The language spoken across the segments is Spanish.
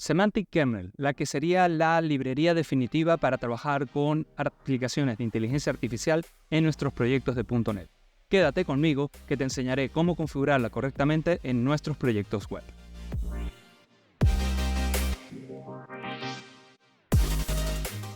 Semantic Kernel, la que sería la librería definitiva para trabajar con aplicaciones de inteligencia artificial en nuestros proyectos de .NET. Quédate conmigo que te enseñaré cómo configurarla correctamente en nuestros proyectos web.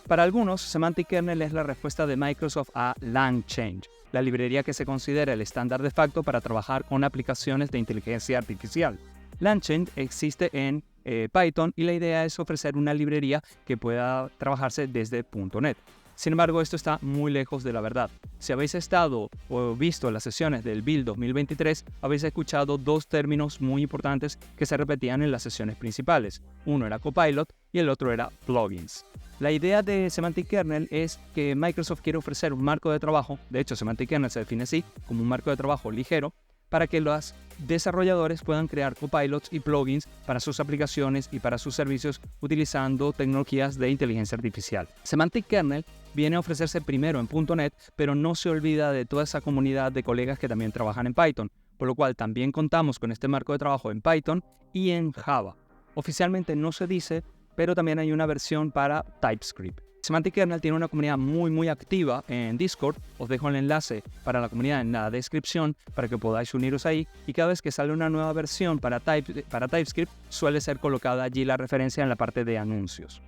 Para algunos, Semantic Kernel es la respuesta de Microsoft a LangChain, la librería que se considera el estándar de facto para trabajar con aplicaciones de inteligencia artificial. LangChain existe en Python y la idea es ofrecer una librería que pueda trabajarse desde .NET. Sin embargo, esto está muy lejos de la verdad. Si habéis estado o visto las sesiones del Build 2023, habéis escuchado dos términos muy importantes que se repetían en las sesiones principales. Uno era Copilot y el otro era plugins. La idea de Semantic Kernel es que Microsoft quiere ofrecer un marco de trabajo, de hecho Semantic Kernel se define así, como un marco de trabajo ligero, para que los desarrolladores puedan crear copilots y plugins para sus aplicaciones y para sus servicios utilizando tecnologías de inteligencia artificial. Semantic Kernel viene a ofrecerse primero en .NET, pero no se olvida de toda esa comunidad de colegas que también trabajan en Python, por lo cual también contamos con este marco de trabajo en Python y en Java. Oficialmente no se dice, pero también hay una versión para TypeScript. Semantic Kernel tiene una comunidad muy activa en Discord. Os dejo el enlace para la comunidad en la descripción para que podáis uniros ahí. Y cada vez que sale una nueva versión para TypeScript, suele ser colocada allí la referencia en la parte de anuncios.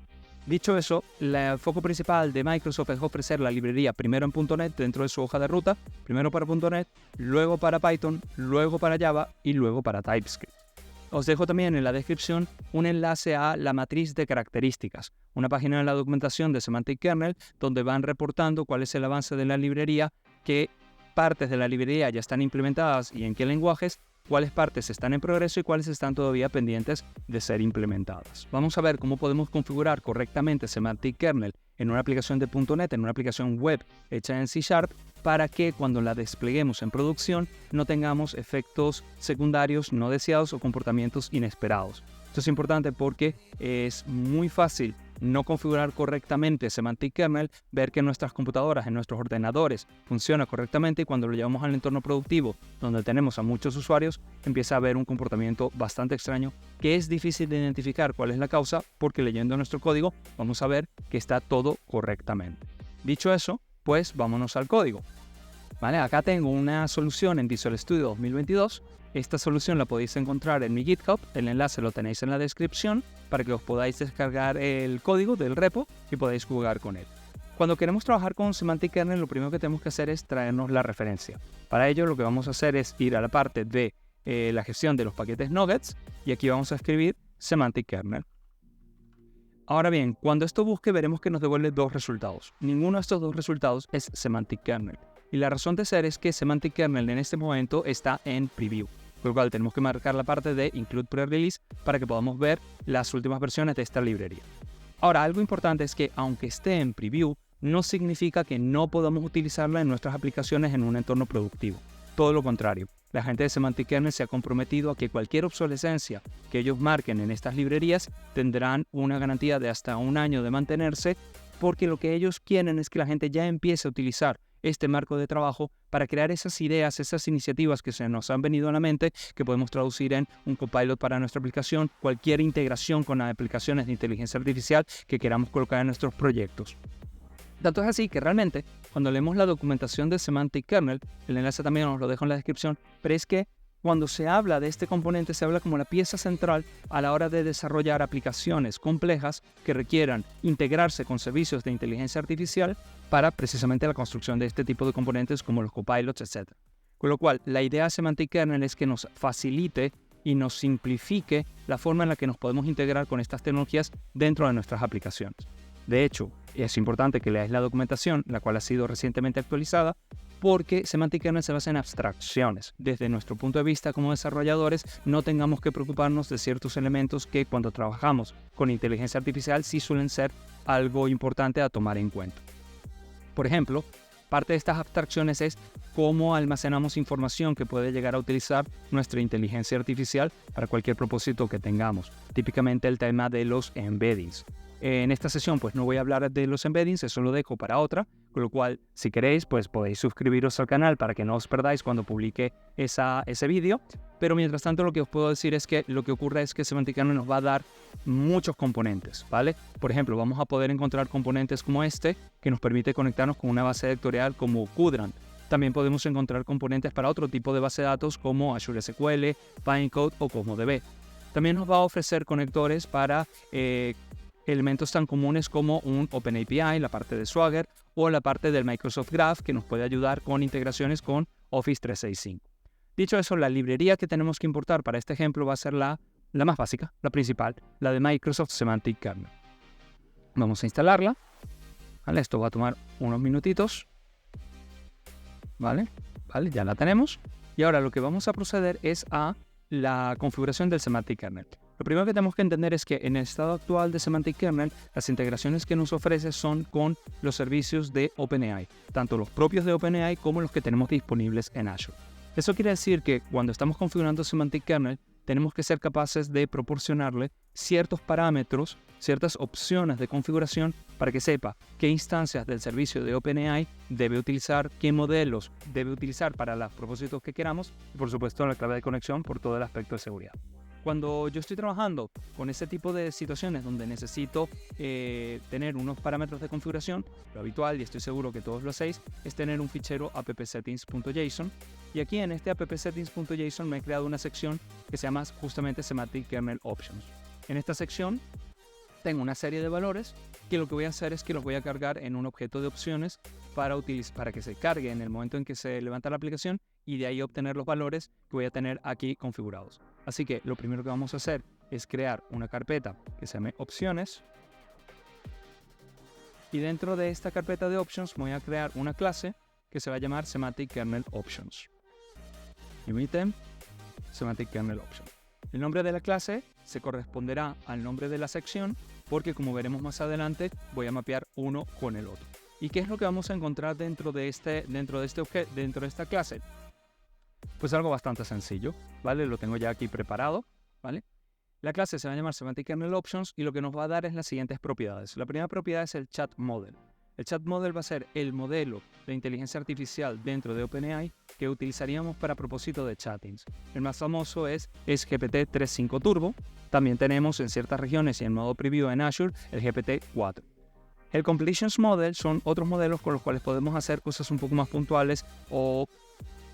Dicho eso, el foco principal de Microsoft es ofrecer la librería primero en .NET dentro de su hoja de ruta, primero para .NET, luego para Python, luego para Java y luego para TypeScript. Os dejo también en la descripción un enlace a la matriz de características, una página en la documentación de Semantic Kernel donde van reportando cuál es el avance de la librería, qué partes de la librería ya están implementadas y en qué lenguajes, cuáles partes están en progreso y cuáles están todavía pendientes de ser implementadas. Vamos a ver cómo podemos configurar correctamente Semantic Kernel en una aplicación de .NET, en una aplicación web hecha en C# para que cuando la despleguemos en producción no tengamos efectos secundarios no deseados o comportamientos inesperados. Esto es importante porque es muy fácil no configurar correctamente Semantic Kernel, ver que en nuestras computadoras, en nuestros ordenadores, funciona correctamente y cuando lo llevamos al entorno productivo, donde tenemos a muchos usuarios, empieza a haber un comportamiento bastante extraño que es difícil de identificar cuál es la causa porque leyendo nuestro código vamos a ver que está todo correctamente. Dicho eso, pues vámonos al código. Vale, acá tengo una solución en Visual Studio 2022. Esta solución la podéis encontrar en mi GitHub, el enlace lo tenéis en la descripción para que os podáis descargar el código del repo y podáis jugar con él. Cuando queremos trabajar con Semantic Kernel, lo primero que tenemos que hacer es traernos la referencia. Para ello lo que vamos a hacer es ir a la parte de la gestión de los paquetes nuggets y aquí vamos a escribir Semantic Kernel. Ahora bien, cuando esto busque veremos que nos devuelve dos resultados. Ninguno de estos dos resultados es Semantic Kernel. Y la razón de ser es que Semantic Kernel en este momento está en preview, por lo cual tenemos que marcar la parte de Include Pre-Release para que podamos ver las últimas versiones de esta librería. Ahora, algo importante es que aunque esté en preview, no significa que no podamos utilizarla en nuestras aplicaciones en un entorno productivo. Todo lo contrario, la gente de Semantic Kernel se ha comprometido a que cualquier obsolescencia que ellos marquen en estas librerías tendrán una garantía de hasta 1 año de mantenerse, porque lo que ellos quieren es que la gente ya empiece a utilizar este marco de trabajo para crear esas ideas, esas iniciativas que se nos han venido a la mente, que podemos traducir en un copilot para nuestra aplicación, cualquier integración con las aplicaciones de inteligencia artificial que queramos colocar en nuestros proyectos. Tanto es así que realmente, cuando leemos la documentación de Semantic Kernel, el enlace también os lo dejo en la descripción, pero es que cuando se habla de este componente se habla como la pieza central a la hora de desarrollar aplicaciones complejas que requieran integrarse con servicios de inteligencia artificial para precisamente la construcción de este tipo de componentes como los copilots, etc. Con lo cual, la idea de Semantic Kernel es que nos facilite y nos simplifique la forma en la que nos podemos integrar con estas tecnologías dentro de nuestras aplicaciones. De hecho, es importante que leáis la documentación, la cual ha sido recientemente actualizada, porque Semantic Kernel se basa en abstracciones. Desde nuestro punto de vista como desarrolladores, no tengamos que preocuparnos de ciertos elementos que cuando trabajamos con inteligencia artificial sí suelen ser algo importante a tomar en cuenta. Por ejemplo, parte de estas abstracciones es cómo almacenamos información que puede llegar a utilizar nuestra inteligencia artificial para cualquier propósito que tengamos. Típicamente el tema de los embeddings. En esta sesión pues no voy a hablar de los embeddings, eso lo dejo para otra, con lo cual si queréis pues podéis suscribiros al canal para que no os perdáis cuando publique ese vídeo. Pero mientras tanto lo que os puedo decir es que lo que ocurre es que Semantic Kernel nos va a dar muchos componentes, ¿vale? Por ejemplo, vamos a poder encontrar componentes como este que nos permite conectarnos con una base vectorial como Qdrant. También podemos encontrar componentes para otro tipo de base de datos como Azure SQL, Pinecone o CosmoDB. También nos va a ofrecer conectores para elementos tan comunes como un OpenAPI, la parte de Swagger, o la parte del Microsoft Graph, que nos puede ayudar con integraciones con Office 365. Dicho eso, la librería que tenemos que importar para este ejemplo va a ser la más básica, la principal, la de Microsoft Semantic Kernel. Vamos a instalarla. ¿Vale? Esto va a tomar unos minutitos. ¿Vale? Ya la tenemos. Y ahora lo que vamos a proceder es a la configuración del Semantic Kernel. Lo primero que tenemos que entender es que en el estado actual de Semantic Kernel, las integraciones que nos ofrece son con los servicios de OpenAI, tanto los propios de OpenAI como los que tenemos disponibles en Azure. Eso quiere decir que cuando estamos configurando Semantic Kernel, tenemos que ser capaces de proporcionarle ciertos parámetros, ciertas opciones de configuración para que sepa qué instancias del servicio de OpenAI debe utilizar, qué modelos debe utilizar para los propósitos que queramos y por supuesto la clave de conexión por todo el aspecto de seguridad. Cuando yo estoy trabajando con ese tipo de situaciones donde necesito tener unos parámetros de configuración, lo habitual, y estoy seguro que todos lo hacéis, es tener un fichero appsettings.json. Y aquí en este appsettings.json me he creado una sección que se llama justamente Semantic Kernel Options. En esta sección tengo una serie de valores que lo que voy a hacer es que los voy a cargar en un objeto de opciones para que se cargue en el momento en que se levanta la aplicación y de ahí obtener los valores que voy a tener aquí configurados. Así que lo primero que vamos a hacer es crear una carpeta que se llame opciones y dentro de esta carpeta de options voy a crear una clase que se va a llamar Semantic Kernel Options. New item, Semantic Kernel Options. El nombre de la clase se corresponderá al nombre de la sección porque como veremos más adelante voy a mapear uno con el otro. ¿Y qué es lo que vamos a encontrar dentro de esta clase? Pues algo bastante sencillo, ¿vale? Lo tengo ya aquí preparado, ¿vale? La clase se va a llamar Semantic Kernel Options y lo que nos va a dar es las siguientes propiedades. La primera propiedad es el Chat Model. El Chat Model va a ser el modelo de inteligencia artificial dentro de OpenAI que utilizaríamos para propósito de chattings. El más famoso es GPT-3.5 Turbo. También tenemos en ciertas regiones y en modo preview en Azure el GPT-4. El Completions Model son otros modelos con los cuales podemos hacer cosas un poco más puntuales o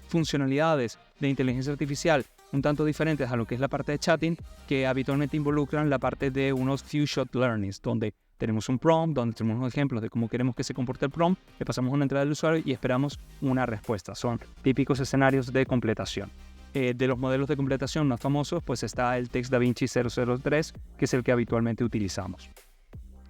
funcionalidades de inteligencia artificial un tanto diferentes a lo que es la parte de chatting, que habitualmente involucran la parte de unos few-shot learnings, donde tenemos un prompt, donde tenemos unos ejemplos de cómo queremos que se comporte el prompt, le pasamos una entrada del usuario y esperamos una respuesta. Son típicos escenarios de completación. De los modelos de completación más famosos, pues está el TextDaVinci 003, que es el que habitualmente utilizamos.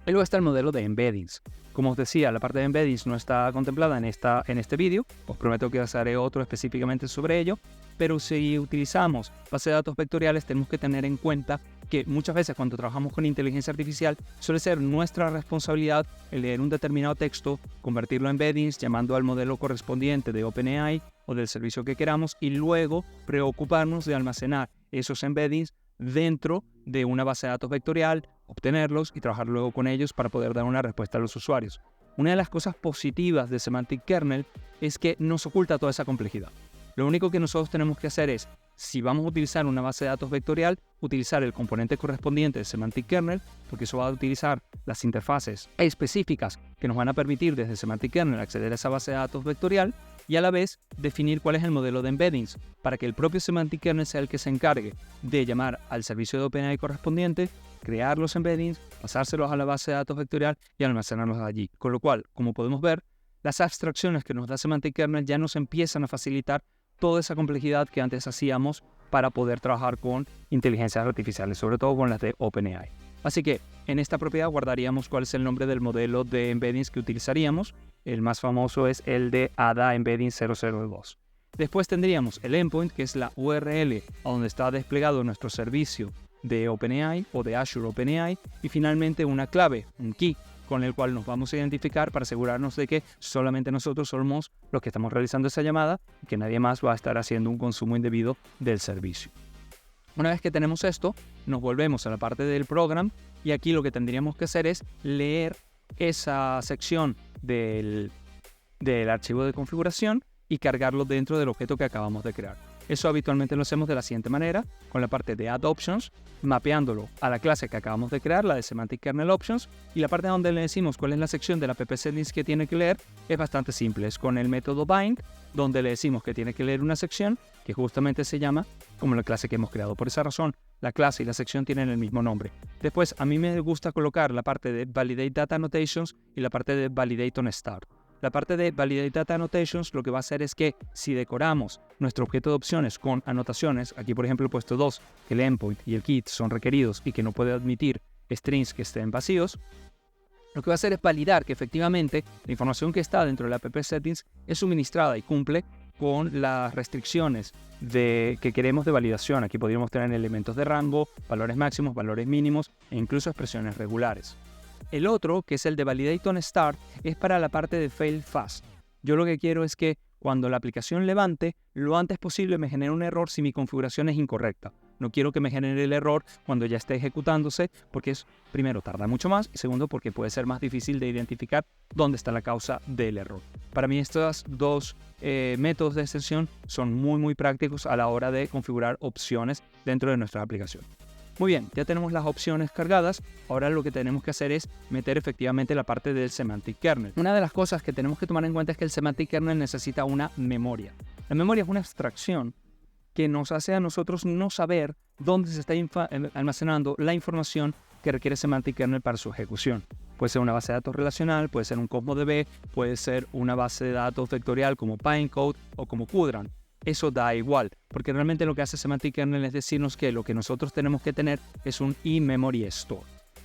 Y luego está el modelo de embeddings. Como os decía, la parte de embeddings no está contemplada en este vídeo. Os prometo que os haré otro específicamente sobre ello. Pero si utilizamos bases de datos vectoriales, tenemos que tener en cuenta que muchas veces cuando trabajamos con inteligencia artificial suele ser nuestra responsabilidad el leer un determinado texto, convertirlo en embeddings, llamando al modelo correspondiente de OpenAI o del servicio que queramos y luego preocuparnos de almacenar esos embeddings dentro de una base de datos vectorial, obtenerlos y trabajar luego con ellos para poder dar una respuesta a los usuarios. Una de las cosas positivas de Semantic Kernel es que nos oculta toda esa complejidad. Lo único que nosotros tenemos que hacer es, si vamos a utilizar una base de datos vectorial, utilizar el componente correspondiente de Semantic Kernel, porque eso va a utilizar las interfaces específicas que nos van a permitir desde Semantic Kernel acceder a esa base de datos vectorial y a la vez definir cuál es el modelo de embeddings para que el propio Semantic Kernel sea el que se encargue de llamar al servicio de OpenAI correspondiente, crear los embeddings, pasárselos a la base de datos vectorial y almacenarlos allí. Con lo cual, como podemos ver, las abstracciones que nos da Semantic Kernel ya nos empiezan a facilitar toda esa complejidad que antes hacíamos para poder trabajar con inteligencias artificiales, sobre todo con las de OpenAI. Así que en esta propiedad guardaríamos cuál es el nombre del modelo de embeddings que utilizaríamos. El más famoso es el de ADA Embedding 002. Después tendríamos el endpoint, que es la URL a donde está desplegado nuestro servicio de OpenAI o de Azure OpenAI. Y finalmente una clave, un key, con el cual nos vamos a identificar para asegurarnos de que solamente nosotros somos los que estamos realizando esa llamada y que nadie más va a estar haciendo un consumo indebido del servicio. Una vez que tenemos esto, nos volvemos a la parte del program Y aquí lo que tendríamos que hacer es leer esa sección del archivo de configuración y cargarlo dentro del objeto que acabamos de crear. Eso habitualmente lo hacemos de la siguiente manera, con la parte de Add Options, mapeándolo a la clase que acabamos de crear, la de Semantic Kernel Options, y la parte donde le decimos cuál es la sección de la pp-settings que tiene que leer es bastante simple. Es con el método bind, donde le decimos que tiene que leer una sección, que justamente se llama como la clase que hemos creado. Por esa razón, la clase y la sección tienen el mismo nombre. Después, a mí me gusta colocar la parte de Validate Data Annotations y la parte de Validate on Start. La parte de Validate Data Annotations lo que va a hacer es que si decoramos nuestro objeto de opciones con anotaciones, aquí por ejemplo he puesto 2, que el endpoint y el kit son requeridos y que no puede admitir strings que estén vacíos, lo que va a hacer es validar que efectivamente la información que está dentro de la app settings es suministrada y cumple con las restricciones que queremos de validación. Aquí podríamos tener elementos de rango, valores máximos, valores mínimos e incluso expresiones regulares. El otro, que es el de Validate on Start, es para la parte de Fail Fast. Yo lo que quiero es que cuando la aplicación levante, lo antes posible me genere un error si mi configuración es incorrecta. No quiero que me genere el error cuando ya esté ejecutándose, porque primero tarda mucho más y segundo porque puede ser más difícil de identificar dónde está la causa del error. Para mí estos dos métodos de extensión son muy prácticos a la hora de configurar opciones dentro de nuestra aplicación. Muy bien, ya tenemos las opciones cargadas, ahora lo que tenemos que hacer es meter efectivamente la parte del Semantic Kernel. Una de las cosas que tenemos que tomar en cuenta es que el Semantic Kernel necesita una memoria. La memoria es una abstracción que nos hace a nosotros no saber dónde se está almacenando la información que requiere Semantic Kernel para su ejecución. Puede ser una base de datos relacional, puede ser un CosmoDB, puede ser una base de datos vectorial como Pinecone o como Qdrant. Eso da igual, porque realmente lo que hace Semantic Kernel es decirnos que lo que nosotros tenemos que tener es un in-memory store.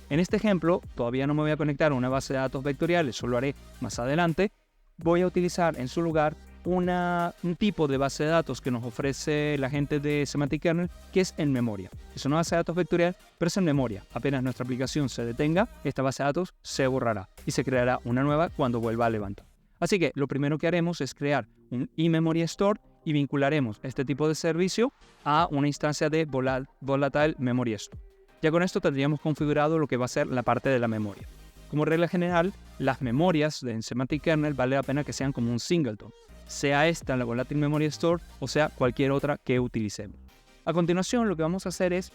En este ejemplo, todavía no me voy a conectar a una base de datos vectorial, eso lo haré más adelante. Voy a utilizar en su lugar un tipo de base de datos que nos ofrece la gente de Semantic Kernel, que es en memoria. Es una base de datos vectorial, pero es en memoria. Apenas nuestra aplicación se detenga, esta base de datos se borrará y se creará una nueva cuando vuelva a levantar. Así que lo primero que haremos es crear un in-memory store y vincularemos este tipo de servicio a una instancia de Volatile Memory Store. Ya con esto tendríamos configurado lo que va a ser la parte de la memoria. Como regla general, las memorias de Semantic Kernel vale la pena que sean como un singleton, sea esta la Volatile Memory Store o sea cualquier otra que utilicemos. A continuación, lo que vamos a hacer es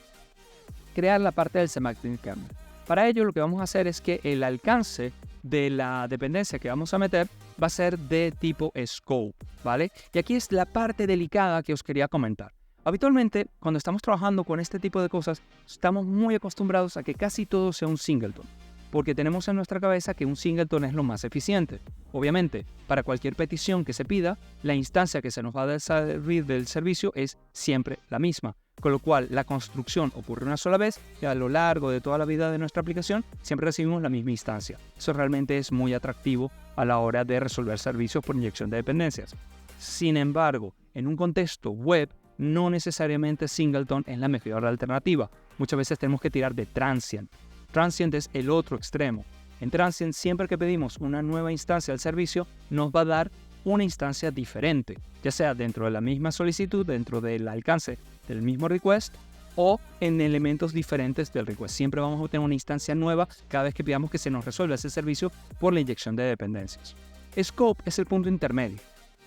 crear la parte del Semantic Kernel. Para ello, lo que vamos a hacer es que el alcance de la dependencia que vamos a meter va a ser de tipo scope, ¿vale? Y aquí es la parte delicada que os quería comentar. Habitualmente, cuando estamos trabajando con este tipo de cosas, estamos muy acostumbrados a que casi todo sea un singleton, porque tenemos en nuestra cabeza que un singleton es lo más eficiente. Obviamente, para cualquier petición que se pida, la instancia que se nos va a servir del servicio es siempre la misma, con lo cual la construcción ocurre una sola vez y a lo largo de toda la vida de nuestra aplicación siempre recibimos la misma instancia. Eso realmente es muy atractivo a la hora de resolver servicios por inyección de dependencias. Sin embargo, en un contexto web, no necesariamente singleton es la mejor alternativa. Muchas veces tenemos que tirar de transient. Transient es el otro extremo. En transient, siempre que pedimos una nueva instancia del servicio, nos va a dar una instancia diferente, ya sea dentro de la misma solicitud, dentro del alcance del mismo request o en elementos diferentes del request. Siempre vamos a tener una instancia nueva cada vez que pidamos que se nos resuelva ese servicio por la inyección de dependencias. Scope es el punto intermedio.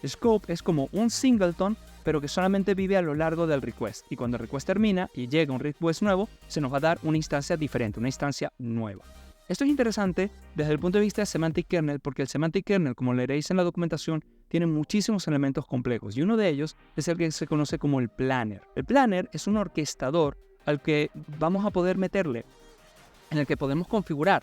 Scope es como un singleton, pero que solamente vive a lo largo del request. Y cuando el request termina y llega un request nuevo, se nos va a dar una instancia diferente, una instancia nueva. Esto es interesante desde el punto de vista de Semantic Kernel, porque el Semantic Kernel, como leeréis en la documentación, tiene muchísimos elementos complejos y uno de ellos es el que se conoce como el planner. El planner es un orquestador al que vamos a poder meterle, en el que podemos configurar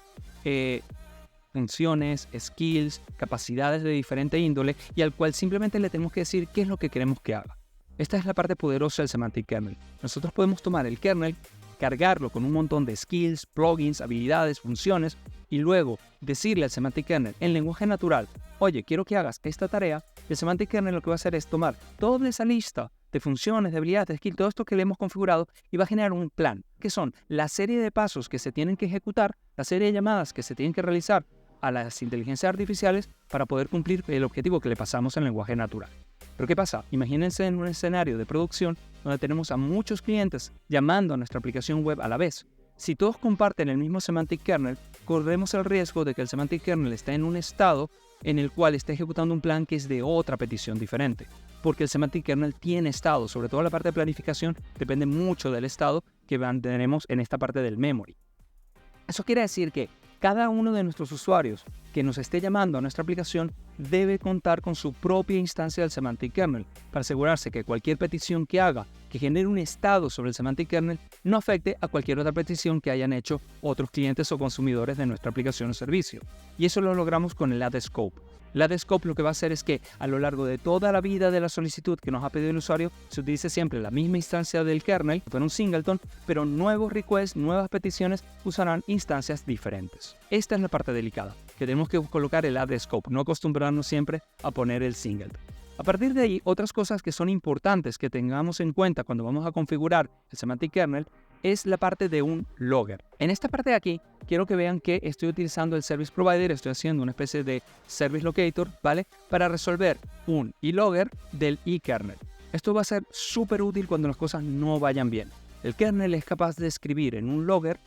funciones, skills, capacidades de diferente índole y al cual simplemente le tenemos que decir qué es lo que queremos que haga. Esta es la parte poderosa del Semantic Kernel. Nosotros podemos tomar el kernel, cargarlo con un montón de skills, plugins, habilidades, funciones y luego decirle al Semantic Kernel en lenguaje natural, oye, quiero que hagas esta tarea. El Semantic Kernel lo que va a hacer es tomar toda esa lista de funciones, de habilidades, de skills, todo esto que le hemos configurado y va a generar un plan, que son la serie de pasos que se tienen que ejecutar, la serie de llamadas que se tienen que realizar a las inteligencias artificiales para poder cumplir el objetivo que le pasamos en lenguaje natural. Pero ¿qué pasa? Imagínense en un escenario de producción donde tenemos a muchos clientes llamando a nuestra aplicación web a la vez. Si todos comparten el mismo semantic kernel, corremos el riesgo de que el semantic kernel esté en un estado en el cual está ejecutando un plan que es de otra petición diferente. Porque el semantic kernel tiene estado, sobre todo la parte de planificación, depende mucho del estado que mantenemos en esta parte del memory. Eso quiere decir que cada uno de nuestros usuarios que nos esté llamando a nuestra aplicación debe contar con su propia instancia del semantic kernel para asegurarse que cualquier petición que haga que genere un estado sobre el semantic kernel no afecte a cualquier otra petición que hayan hecho otros clientes o consumidores de nuestra aplicación o servicio. Y eso lo logramos con el add scope. El add scope lo que va a hacer es que a lo largo de toda la vida de la solicitud que nos ha pedido el usuario se utilice siempre la misma instancia del kernel, que fuera un singleton, pero nuevos requests, nuevas peticiones usarán instancias diferentes. Esta es la parte delicada, que tenemos que colocar el add scope, no acostumbrarnos siempre a poner el singleton. A partir de ahí, otras cosas que son importantes que tengamos en cuenta cuando vamos a configurar el semantic kernel es la parte de un logger. En esta parte de aquí, quiero que vean que estoy utilizando el service provider, estoy haciendo una especie de service locator, ¿vale? Para resolver un e-logger del e-kernel. Esto va a ser súper útil cuando las cosas no vayan bien. El kernel es capaz de escribir en un logger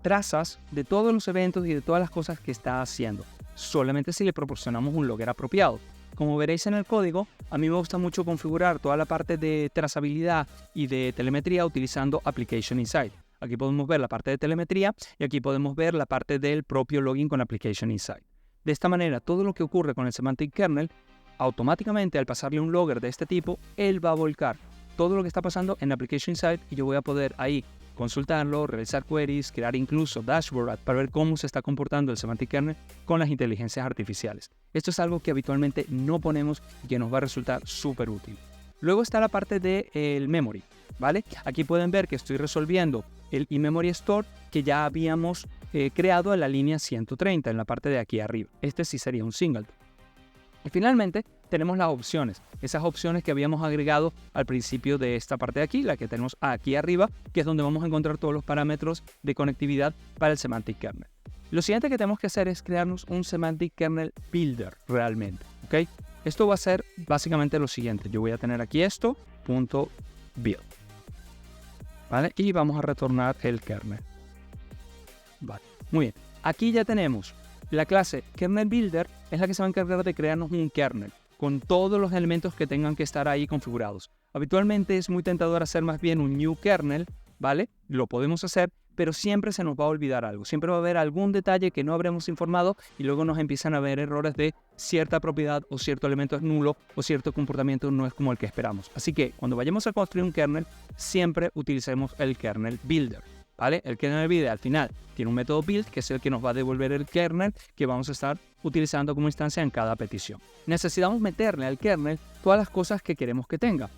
trazas de todos los eventos y de todas las cosas que está haciendo, solamente si le proporcionamos un logger apropiado. Como veréis en el código, a mí me gusta mucho configurar toda la parte de trazabilidad y de telemetría utilizando Application Insight. Aquí podemos ver la parte de telemetría y aquí podemos ver la parte del propio login con Application Insight. De esta manera, todo lo que ocurre con el semantic kernel, automáticamente al pasarle un logger de este tipo, él va a volcar todo lo que está pasando en Application Insight y yo voy a poder ahí consultarlo, realizar queries, crear incluso dashboard para ver cómo se está comportando el semantic kernel con las inteligencias artificiales. Esto es algo que habitualmente no ponemos y que nos va a resultar súper útil. Luego está la parte del memory, ¿vale? Aquí pueden ver que estoy resolviendo el eMemory Store que ya habíamos creado en la línea 130, en la parte de aquí arriba. Este sí sería un singleton. Y finalmente tenemos las opciones, esas opciones que habíamos agregado al principio de esta parte de aquí, la que tenemos aquí arriba, que es donde vamos a encontrar todos los parámetros de conectividad para el semantic kernel. Lo siguiente que tenemos que hacer es crearnos un semantic kernel builder realmente, ¿ok? Esto va a ser básicamente lo siguiente. Yo voy a tener aquí esto, .build, ¿vale? Y vamos a retornar el kernel. Vale, muy bien. Aquí ya tenemos la clase kernel builder, es la que se va a encargar de crearnos un kernel con todos los elementos que tengan que estar ahí configurados. Habitualmente es muy tentador hacer más bien un new kernel, ¿vale? Lo podemos hacer, pero siempre se nos va a olvidar algo. Siempre va a haber algún detalle que no habremos informado y luego nos empiezan a ver errores de cierta propiedad o cierto elemento es nulo o cierto comportamiento no es como el que esperamos. Así que cuando vayamos a construir un kernel, siempre utilicemos el kernel builder, ¿vale? El kernel builder al final tiene un método build que es el que nos va a devolver el kernel que vamos a estar utilizando como instancia en cada petición. Necesitamos meterle al kernel todas las cosas que queremos que tenga.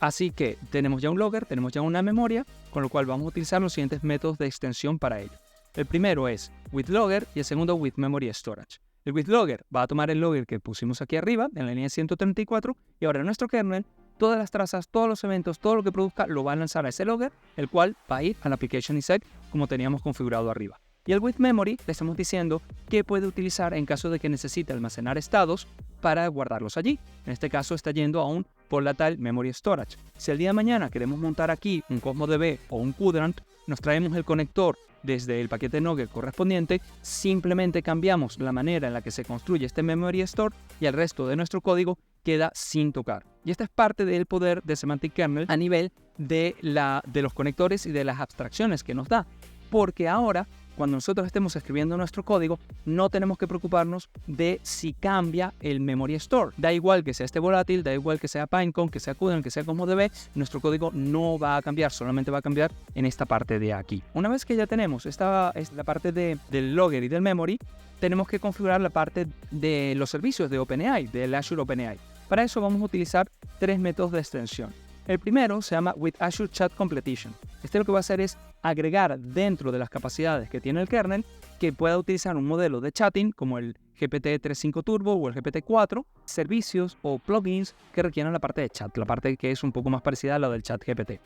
Así que tenemos ya un logger, tenemos ya una memoria, con lo cual vamos a utilizar los siguientes métodos de extensión para ello. El primero es withLogger y el segundo withMemoryStorage. El withLogger va a tomar el logger que pusimos aquí arriba, en la línea 134, y ahora en nuestro kernel, todas las trazas, todos los eventos, todo lo que produzca, lo va a lanzar a ese logger, el cual va a ir al Application Insight como teníamos configurado arriba. Y el withMemory le estamos diciendo que puede utilizar en caso de que necesite almacenar estados para guardarlos allí. En este caso está yendo a un volatile memory storage. Si el día de mañana queremos montar aquí un CosmoDB o un Quadrant, nos traemos el conector desde el paquete Nugget correspondiente, simplemente cambiamos la manera en la que se construye este memory store y el resto de nuestro código queda sin tocar. Y esta es parte del poder de Semantic Kernel a nivel de los conectores y de las abstracciones que nos da. Porque ahora, cuando nosotros estemos escribiendo nuestro código, no tenemos que preocuparnos de si cambia el memory store. Da igual que sea este volátil, da igual que sea Pinecone, que sea Qdot, que sea CosmoDB, nuestro código no va a cambiar, solamente va a cambiar en esta parte de aquí. Una vez que ya tenemos la parte del logger y del memory, tenemos que configurar la parte de los servicios de OpenAI, del Azure OpenAI. Para eso vamos a utilizar tres métodos de extensión. El primero se llama with Azure Chat Completion. Este lo que va a hacer es agregar dentro de las capacidades que tiene el kernel que pueda utilizar un modelo de chatting como el GPT-3.5 Turbo o el GPT-4, servicios o plugins que requieran la parte de chat, la parte que es un poco más parecida a la del chat GPT.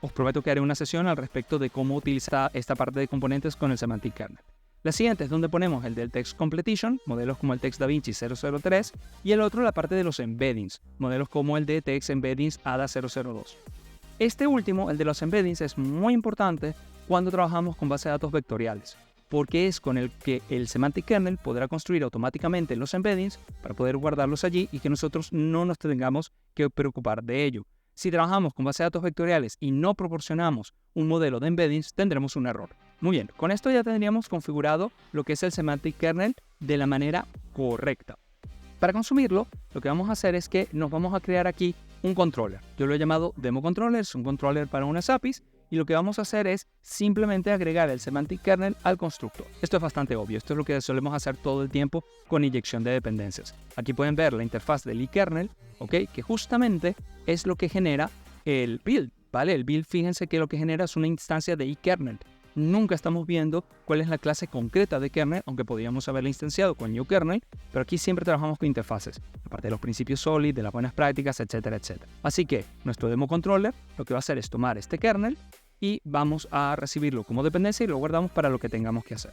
Os prometo que haré una sesión al respecto de cómo utilizar esta parte de componentes con el Semantic Kernel. La siguiente es donde ponemos el del Text Completion, modelos como el Text DaVinci 003, y el otro la parte de los embeddings, modelos como el de Text Embeddings ADA 002. Este último, el de los embeddings, es muy importante cuando trabajamos con bases de datos vectoriales, porque es con el que el semantic kernel podrá construir automáticamente los embeddings para poder guardarlos allí y que nosotros no nos tengamos que preocupar de ello. Si trabajamos con bases de datos vectoriales y no proporcionamos un modelo de embeddings, tendremos un error. Muy bien, con esto ya tendríamos configurado lo que es el semantic kernel de la manera correcta. Para consumirlo, lo que vamos a hacer es que nos vamos a crear aquí un controller. Yo lo he llamado demo controller, es un controller para unas APIs, y lo que vamos a hacer es simplemente agregar el semantic kernel al constructor. Esto es bastante obvio, esto es lo que solemos hacer todo el tiempo con inyección de dependencias. Aquí pueden ver la interfaz del ikernel, ¿ok? Que justamente es lo que genera el build, ¿vale? El build, fíjense que lo que genera es una instancia de ikernel. Nunca estamos viendo cuál es la clase concreta de kernel, aunque podríamos haberla instanciado con new kernel, pero aquí siempre trabajamos con interfaces, aparte de los principios solid, de las buenas prácticas, etcétera, etcétera. Así que nuestro demo controller lo que va a hacer es tomar este kernel y vamos a recibirlo como dependencia y lo guardamos para lo que tengamos que hacer.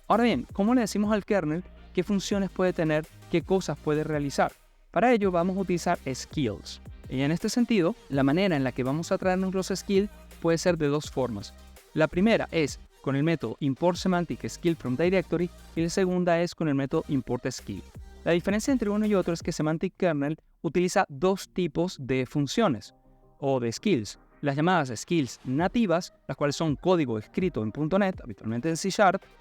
Ahora bien, ¿cómo le decimos al kernel qué funciones puede tener, qué cosas puede realizar? Para ello vamos a utilizar skills. Y en este sentido, la manera en la que vamos a traernos los skills puede ser de dos formas. La primera es con el método import semantic skill from directory y la segunda es con el método import skill. La diferencia entre uno y otro es que semantic kernel utiliza dos tipos de funciones o de skills. Las llamadas skills nativas, las cuales son código escrito en .NET, habitualmente en C#,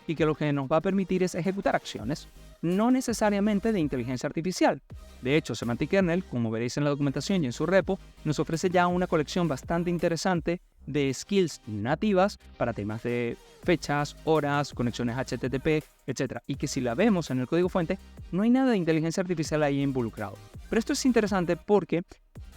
y que lo que nos va a permitir es ejecutar acciones, no necesariamente de inteligencia artificial. De hecho, semantic kernel, como veréis en la documentación y en su repo, nos ofrece ya una colección bastante interesante de skills nativas para temas de fechas, horas, conexiones HTTP, etc. Y que si la vemos en el código fuente, no hay nada de inteligencia artificial ahí involucrado. Pero esto es interesante porque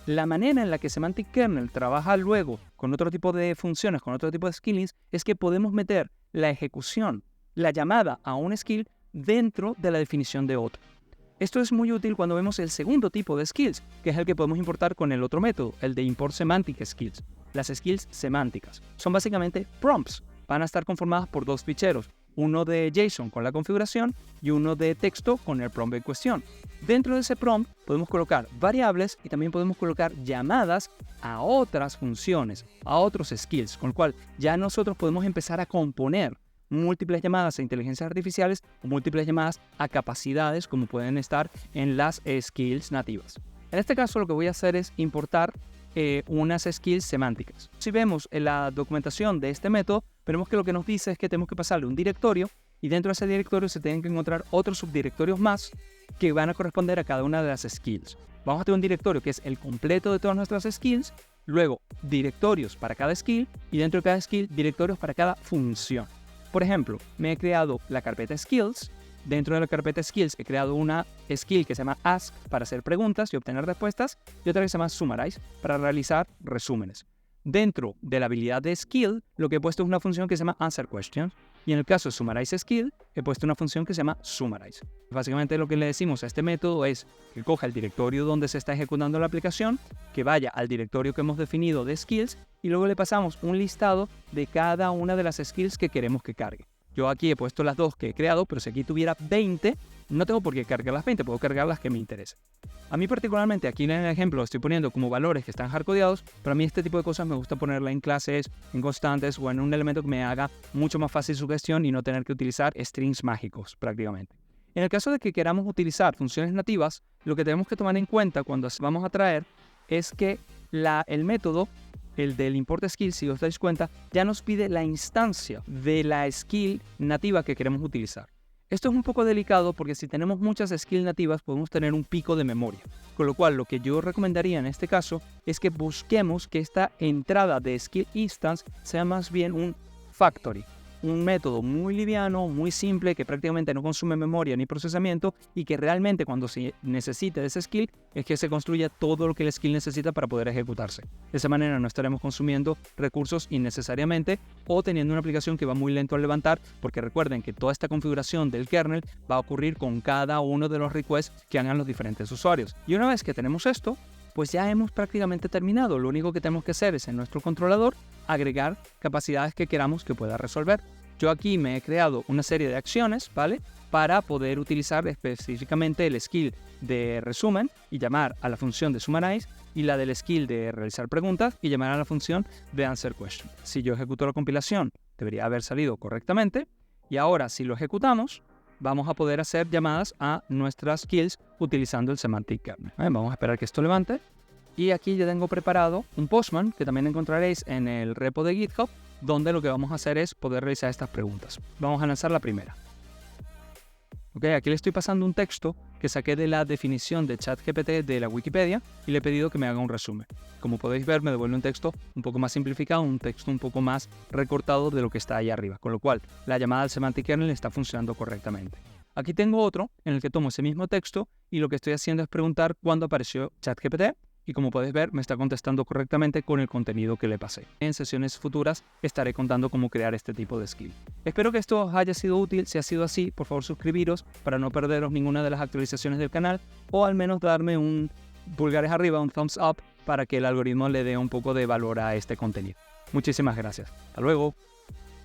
la manera en la que semantic kernel trabaja luego con otro tipo de funciones, con otro tipo de skills, es que podemos meter la ejecución, la llamada a un skill dentro de la definición de otro. Esto es muy útil cuando vemos el segundo tipo de skills, que es el que podemos importar con el otro método, el de import semantic skills. Las skills semánticas son básicamente prompts. Van a estar conformadas por dos ficheros, uno de JSON con la configuración y uno de texto con el prompt en cuestión. Dentro de ese prompt podemos colocar variables y también podemos colocar llamadas a otras funciones, a otros skills, con lo cual ya nosotros podemos empezar a componer múltiples llamadas a inteligencias artificiales o múltiples llamadas a capacidades como pueden estar en las skills nativas. En este caso lo que voy a hacer es importar unas skills semánticas. Si vemos en la documentación de este método, veremos que lo que nos dice es que tenemos que pasarle un directorio y dentro de ese directorio se tienen que encontrar otros subdirectorios más que van a corresponder a cada una de las skills. Vamos a tener un directorio que es el completo de todas nuestras skills, luego directorios para cada skill y dentro de cada skill directorios para cada función. Por ejemplo, me he creado la carpeta skills. Dentro de la carpeta skills he creado una skill que se llama ask para hacer preguntas y obtener respuestas y otra que se llama summarize para realizar resúmenes. Dentro de la habilidad de skill, lo que he puesto es una función que se llama answer questions y en el caso de summarize skill, he puesto una función que se llama summarize. Básicamente lo que le decimos a este método es que coja el directorio donde se está ejecutando la aplicación, que vaya al directorio que hemos definido de skills y luego le pasamos un listado de cada una de las skills que queremos que cargue. Yo aquí he puesto las dos que he creado, pero si aquí tuviera 20, no tengo por qué cargar las 20, puedo cargar las que me interesen. A mí particularmente, aquí en el ejemplo estoy poniendo como valores que están hardcodeados, pero a mí este tipo de cosas me gusta ponerla en clases, en constantes o en un elemento que me haga mucho más fácil su gestión y no tener que utilizar strings mágicos prácticamente. En el caso de que queramos utilizar funciones nativas, lo que tenemos que tomar en cuenta cuando vamos a traer es que el método, el del import skill, si os dais cuenta, ya nos pide la instancia de la skill nativa que queremos utilizar. Esto es un poco delicado porque si tenemos muchas skills nativas podemos tener un pico de memoria. Con lo cual lo que yo recomendaría en este caso es que busquemos que esta entrada de skill instance sea más bien un factory. Un método muy liviano, muy simple, que prácticamente no consume memoria ni procesamiento y que realmente cuando se necesite de ese skill es que se construya todo lo que el skill necesita para poder ejecutarse. De esa manera no estaremos consumiendo recursos innecesariamente o teniendo una aplicación que va muy lento al levantar, porque recuerden que toda esta configuración del kernel va a ocurrir con cada uno de los requests que hagan los diferentes usuarios. Y una vez que tenemos esto, pues ya hemos prácticamente terminado. Lo único que tenemos que hacer es en nuestro controlador agregar capacidades que queramos que pueda resolver. Yo aquí me he creado una serie de acciones, ¿vale? Para poder utilizar específicamente el skill de resumen y llamar a la función de summarize y la del skill de realizar preguntas y llamar a la función de answer question. Si yo ejecuto la compilación debería haber salido correctamente. Y ahora, si lo ejecutamos, vamos a poder hacer llamadas a nuestras skills utilizando el Semantic Kernel. Vamos a esperar que esto levante. Y aquí ya tengo preparado un Postman que también encontraréis en el repo de GitHub, donde lo que vamos a hacer es poder realizar estas preguntas. Vamos a lanzar la primera. Aquí le estoy pasando un texto que saqué de la definición de ChatGPT de la Wikipedia y le he pedido que me haga un resumen. Como podéis ver, me devuelve un texto un poco más simplificado, un texto un poco más recortado de lo que está ahí arriba, con lo cual la llamada al Semantic Kernel está funcionando correctamente. Aquí tengo otro en el que tomo ese mismo texto y lo que estoy haciendo es preguntar cuándo apareció ChatGPT. Y como podéis ver, me está contestando correctamente con el contenido que le pasé. En sesiones futuras estaré contando cómo crear este tipo de skill. Espero que esto os haya sido útil. Si ha sido así, por favor suscribiros para no perderos ninguna de las actualizaciones del canal, o al menos darme un pulgares arriba, un thumbs up, para que el algoritmo le dé un poco de valor a este contenido. Muchísimas gracias. Hasta luego.